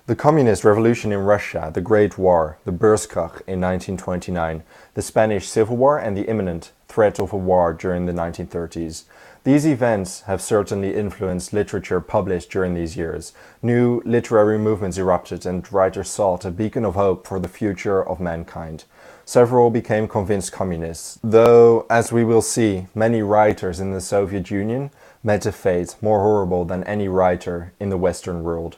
The Communist Revolution in Russia, the Great War, the beurskrach in 1929, the Spanish Civil War and the imminent threat of a war during the 1930s. These events have certainly influenced literature published during these years. New literary movements erupted and writers sought a beacon of hope for the future of mankind. Several became convinced communists, though, as we will see, many writers in the Soviet Union met a fate more horrible than any writer in the Western world.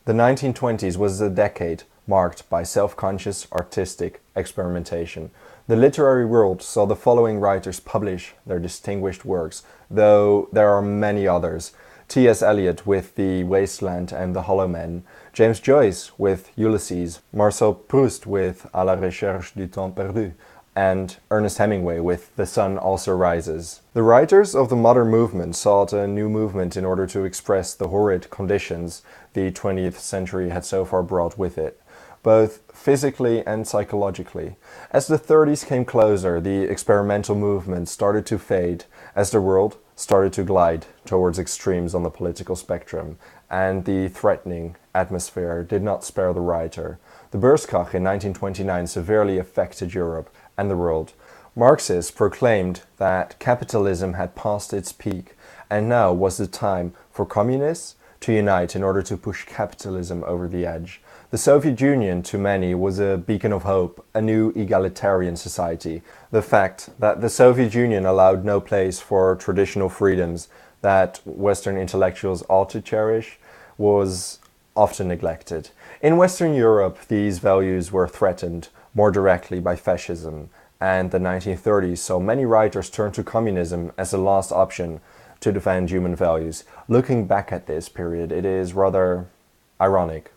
The 1920s was a decade marked by self-conscious artistic experimentation. The literary world saw the following writers publish their distinguished works, though there are many others. T.S. Eliot with The Wasteland and the Hollow Men, James Joyce with Ulysses, Marcel Proust with À la recherche du temps perdu, and Ernest Hemingway with The Sun Also Rises. The writers of the modern movement sought a new movement in order to express the horrid conditions the 20th century had so far brought with it, both physically and psychologically. As the 30s came closer, the experimental movement started to fade as the world started to glide towards extremes on the political spectrum, and the threatening atmosphere did not spare the writer. The beurskrach in 1929 severely affected Europe and the world. Marxists proclaimed that capitalism had passed its peak, and now was the time for communists to unite in order to push capitalism over the edge. The Soviet Union, to many, was a beacon of hope, a new egalitarian society. The fact that the Soviet Union allowed no place for traditional freedoms that Western intellectuals ought to cherish was often neglected. In Western Europe, these values were threatened more directly by fascism, and the 1930s saw many writers turn to communism as a last option to defend human values. Looking back at this period, it is rather ironic.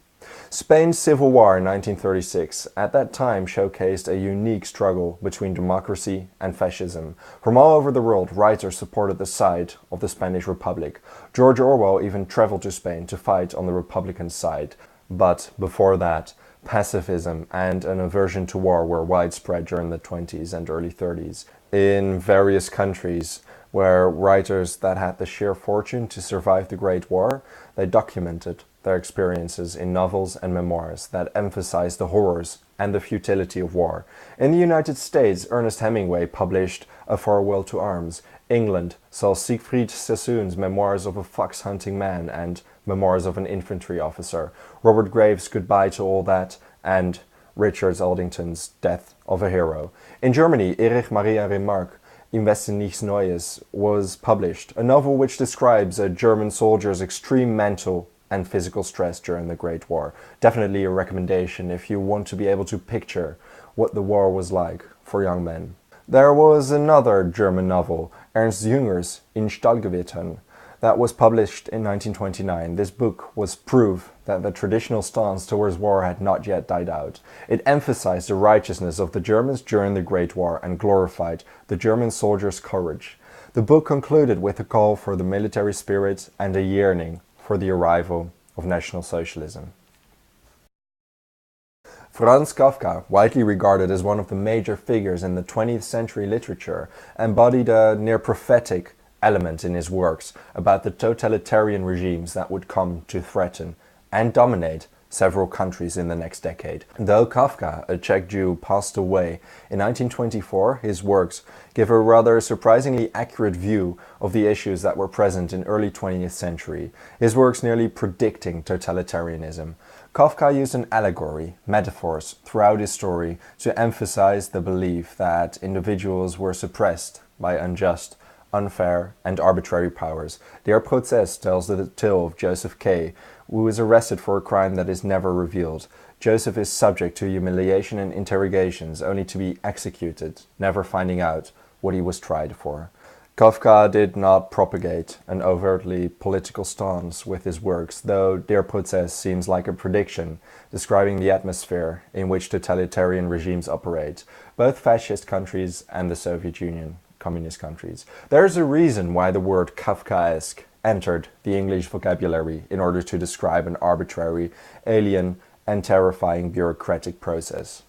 Spain's Civil War in 1936 at that time showcased a unique struggle between democracy and fascism. From all over the world, writers supported the side of the Spanish Republic. George Orwell even traveled to Spain to fight on the Republican side. But before that, pacifism and an aversion to war were widespread during the 20s and early 30s. In various countries where writers that had the sheer fortune to survive the Great War, they documented their experiences in novels and memoirs that emphasized the horrors and the futility of war. In the United States, Ernest Hemingway published A Farewell to Arms. England saw Siegfried Sassoon's Memoirs of a Fox-Hunting Man and Memoirs of an Infantry Officer, Robert Graves' Goodbye to All That, and Richard Aldington's Death of a Hero. In Germany, Erich Maria Remarque, Im Westen nichts Neues was published, a novel which describes a German soldier's extreme mental and physical stress during the Great War. Definitely a recommendation if you want to be able to picture what the war was like for young men. There was another German novel, Ernst Jünger's In Stallgewittern, that was published in 1929. This book was proof that the traditional stance towards war had not yet died out. It emphasized the righteousness of the Germans during the Great War and glorified the German soldiers' courage. The book concluded with a call for the military spirit and a yearning for the arrival of National Socialism. Franz Kafka, widely regarded as one of the major figures in the 20th century literature, embodied a near-prophetic element in his works about the totalitarian regimes that would come to threaten and dominate several countries in the next decade. Though Kafka, a Czech Jew, passed away in 1924, his works give a rather surprisingly accurate view of the issues that were present in early 20th century, his works nearly predicting totalitarianism. Kafka used an allegory, metaphors, throughout his story to emphasize the belief that individuals were suppressed by unjust, unfair and arbitrary powers. Der Prozess tells the tale of Joseph K., who is arrested for a crime that is never revealed. Joseph is subject to humiliation and interrogations, only to be executed, never finding out what he was tried for. Kafka did not propagate an overtly political stance with his works, though Der Prozess seems like a prediction describing the atmosphere in which totalitarian regimes operate, both fascist countries and the Soviet Union, communist countries. There's a reason why the word Kafkaesque entered the English vocabulary in order to describe an arbitrary, alien, and terrifying bureaucratic process.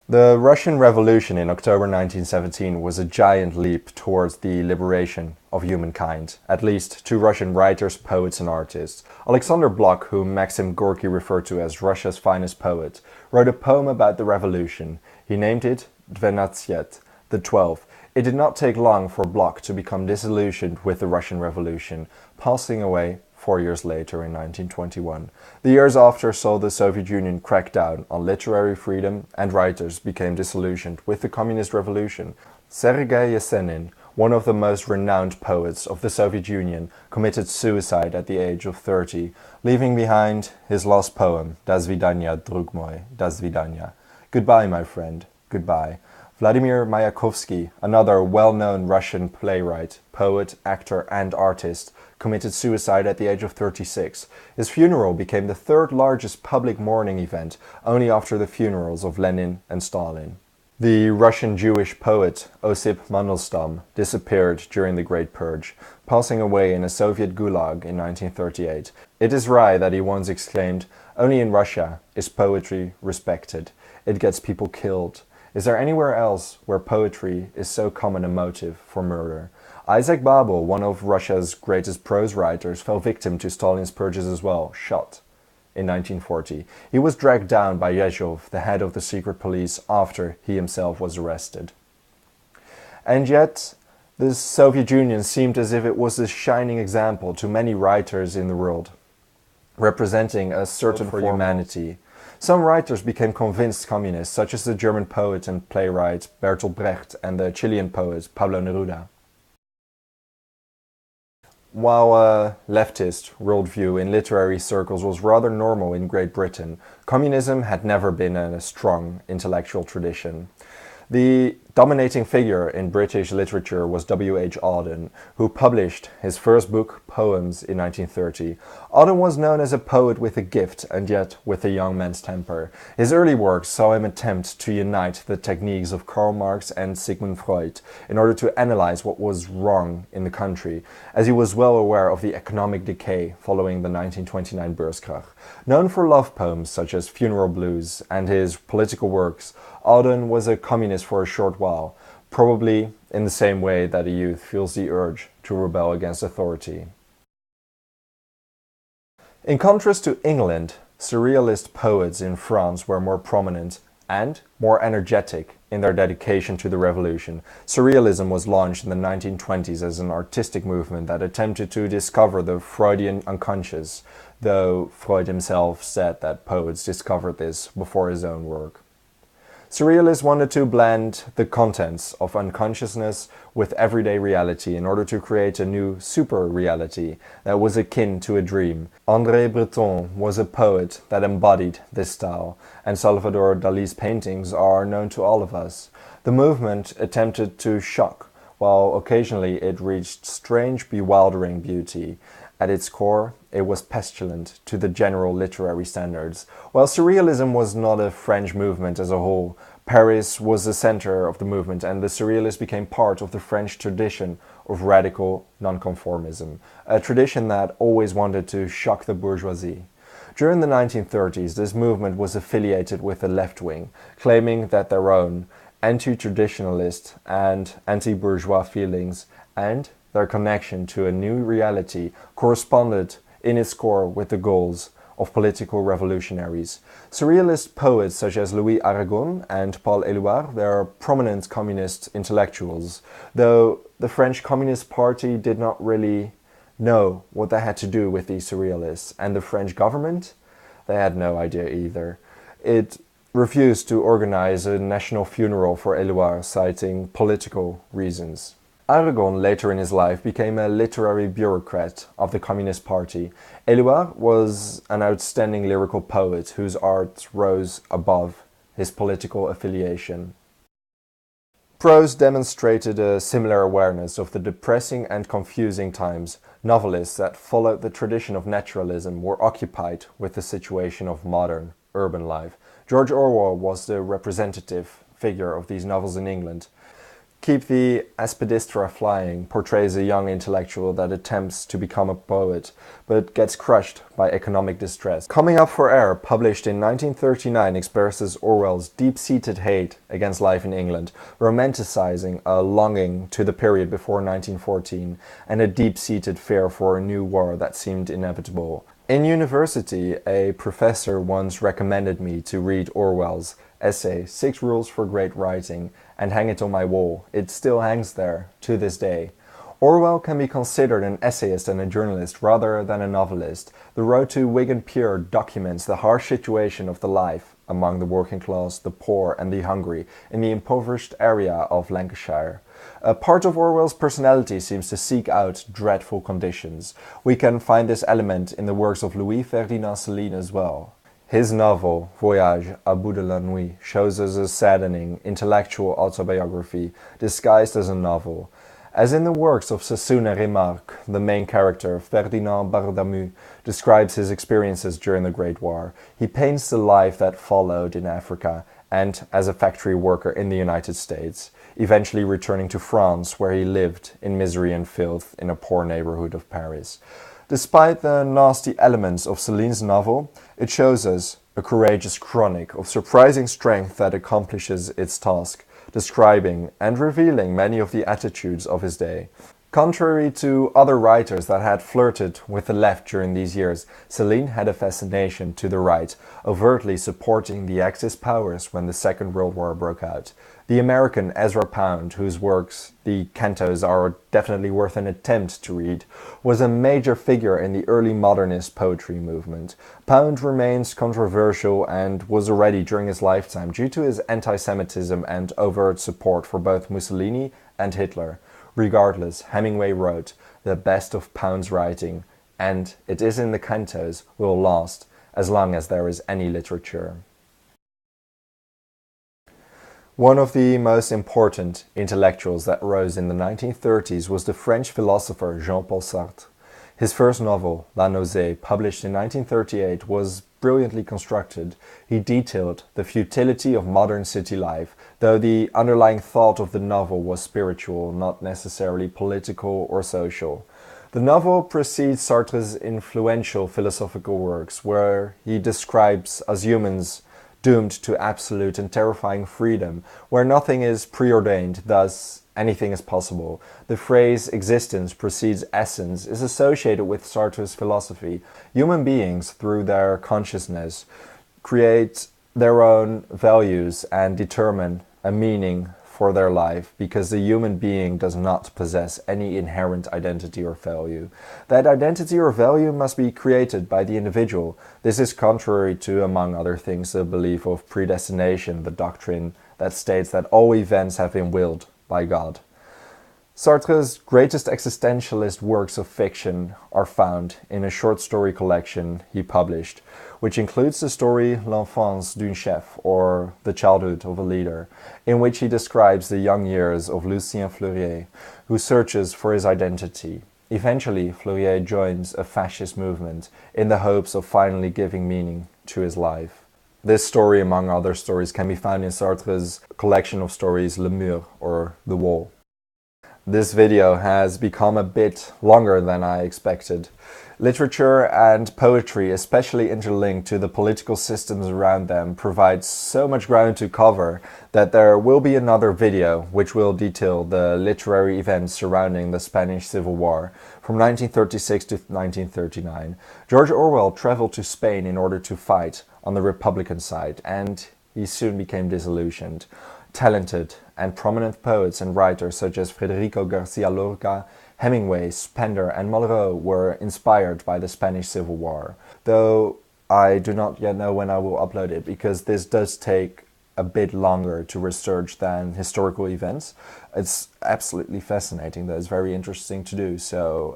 The Russian Revolution in October 1917 was a giant leap towards the liberation of humankind, at least to Russian writers, poets and artists. Alexander Blok, whom Maxim Gorky referred to as Russia's finest poet, wrote a poem about the revolution. He named it Dvenatsyet, the 12th. It did not take long for Blok to become disillusioned with the Russian Revolution, passing away 4 years later in 1921. The years after saw the Soviet Union crack down on literary freedom, and writers became disillusioned with the communist revolution. Sergei Yesenin, one of the most renowned poets of the Soviet Union, committed suicide at the age of 30, leaving behind his last poem, Das Vidanya, drug moj, das vidanya. Goodbye, my friend, goodbye. Vladimir Mayakovsky, another well-known Russian playwright, poet, actor and artist, committed suicide at the age of 36. His funeral became the third largest public mourning event, only after the funerals of Lenin and Stalin. The Russian Jewish poet Osip Mandelstam disappeared during the Great Purge, passing away in a Soviet gulag in 1938. It is wry that he once exclaimed, "Only in Russia is poetry respected. It gets people killed. Is there anywhere else where poetry is so common a motive for murder?" Isaac Babel, one of Russia's greatest prose writers, fell victim to Stalin's purges as well, shot in 1940. He was dragged down by Yezhov, the head of the secret police, after he himself was arrested. And yet, the Soviet Union seemed as if it was a shining example to many writers in the world, representing a certain for humanity. Some writers became convinced communists, such as the German poet and playwright Bertolt Brecht and the Chilean poet Pablo Neruda. While a leftist worldview in literary circles was rather normal in Great Britain, communism had never been a strong intellectual tradition. The dominating figure in British literature was W.H. Auden, who published his first book, Poems, in 1930. Auden was known as a poet with a gift, and yet with a young man's temper. His early works saw him attempt to unite the techniques of Karl Marx and Sigmund Freud in order to analyze what was wrong in the country, as he was well aware of the economic decay following the 1929 beurskrach. Known for love poems such as Funeral Blues and his political works, Auden was a communist for a short while, probably in the same way that a youth feels the urge to rebel against authority. In contrast to England, Surrealist poets in France were more prominent and more energetic in their dedication to the revolution. Surrealism was launched in the 1920s as an artistic movement that attempted to discover the Freudian unconscious, though Freud himself said that poets discovered this before his own work. Surrealists wanted to blend the contents of unconsciousness with everyday reality in order to create a new super-reality that was akin to a dream. André Breton was a poet that embodied this style, and Salvador Dali's paintings are known to all of us. The movement attempted to shock, while occasionally it reached strange, bewildering beauty. At its core, it was pestilent to the general literary standards. While Surrealism was not a French movement as a whole, Paris was the center of the movement, and the Surrealists became part of the French tradition of radical nonconformism, a tradition that always wanted to shock the bourgeoisie. During the 1930s, this movement was affiliated with the left wing, claiming that their own anti-traditionalist and anti-bourgeois feelings and their connection to a new reality corresponded in its core with the goals of political revolutionaries. Surrealist poets such as Louis Aragon and Paul Éluard were prominent communist intellectuals, though the French Communist Party did not really know what they had to do with these surrealists, and the French government, they had no idea either. It refused to organize a national funeral for Éluard, citing political reasons. Aragon later in his life became a literary bureaucrat of the Communist Party. Éluard was an outstanding lyrical poet whose art rose above his political affiliation. Prose demonstrated a similar awareness of the depressing and confusing times. Novelists that followed the tradition of naturalism were occupied with the situation of modern urban life. George Orwell was the representative figure of these novels in England. Keep the Aspidistra Flying portrays a young intellectual that attempts to become a poet, but gets crushed by economic distress. Coming Up for Air, published in 1939, expresses Orwell's deep-seated hate against life in England, romanticizing a longing to the period before 1914 and a deep-seated fear for a new war that seemed inevitable. In university, a professor once recommended me to read Orwell's essay, 6 Rules for Great Writing, and hang it on my wall. It still hangs there, to this day. Orwell can be considered an essayist and a journalist rather than a novelist. The Road to Wigan Pier documents the harsh situation of the life among the working class, the poor and the hungry in the impoverished area of Lancashire. A part of Orwell's personality seems to seek out dreadful conditions. We can find this element in the works of Louis Ferdinand Céline as well. His novel, Voyage à bout de la nuit, shows us a saddening intellectual autobiography disguised as a novel. As in the works of Sassoon and Remarque, the main character, Ferdinand Bardamu, describes his experiences during the Great War. He paints the life that followed in Africa and as a factory worker in the United States, eventually returning to France, where he lived in misery and filth in a poor neighborhood of Paris. Despite the nasty elements of Céline's novel, it shows us a courageous chronic of surprising strength that accomplishes its task, describing and revealing many of the attitudes of his day. Contrary to other writers that had flirted with the left during these years, Céline had a fascination to the right, overtly supporting the Axis powers when the Second World War broke out. The American Ezra Pound, whose works, the cantos, are definitely worth an attempt to read, was a major figure in the early modernist poetry movement. Pound remains controversial and was already during his lifetime due to his anti-Semitism and overt support for both Mussolini and Hitler. Regardless, Hemingway wrote, "The best of Pound's writing, and it is in the cantos, will last as long as there is any literature." One of the most important intellectuals that rose in the 1930s was the French philosopher Jean-Paul Sartre. His first novel, La Nausée, published in 1938, was brilliantly constructed. He detailed the futility of modern city life, though the underlying thought of the novel was spiritual, not necessarily political or social. The novel precedes Sartre's influential philosophical works, where he describes us humans doomed to absolute and terrifying freedom, where nothing is preordained, thus anything is possible. The phrase existence precedes essence is associated with Sartre's philosophy. Human beings, through their consciousness, create their own values and determine a meaning for their life, because the human being does not possess any inherent identity or value. That identity or value must be created by the individual. This is contrary to, among other things, the belief of predestination, the doctrine that states that all events have been willed by God. Sartre's greatest existentialist works of fiction are found in a short story collection he published, which includes the story L'enfance d'un chef, or The Childhood of a Leader, in which he describes the young years of Lucien Fleurier, who searches for his identity. Eventually, Fleurier joins a fascist movement in the hopes of finally giving meaning to his life. This story, among other stories, can be found in Sartre's collection of stories Le Mur, or The Wall. This video has become a bit longer than I expected. Literature and poetry, especially interlinked to the political systems around them, provides so much ground to cover that there will be another video which will detail the literary events surrounding the Spanish Civil War from 1936 to 1939. George Orwell traveled to Spain in order to fight on the Republican side, and he soon became disillusioned. Talented and prominent poets and writers such as Federico Garcia Lorca, Hemingway, Spender and Malraux were inspired by the Spanish Civil War, though I do not yet know when I will upload it, because this does take a bit longer to research than historical events. It's absolutely fascinating, though. It's very interesting to do, so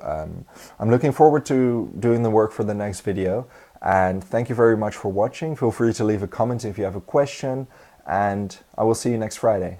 I'm looking forward to doing the work for the next video, and thank you very much for watching. Feel free to leave a comment if you have a question, and I will see you next Friday.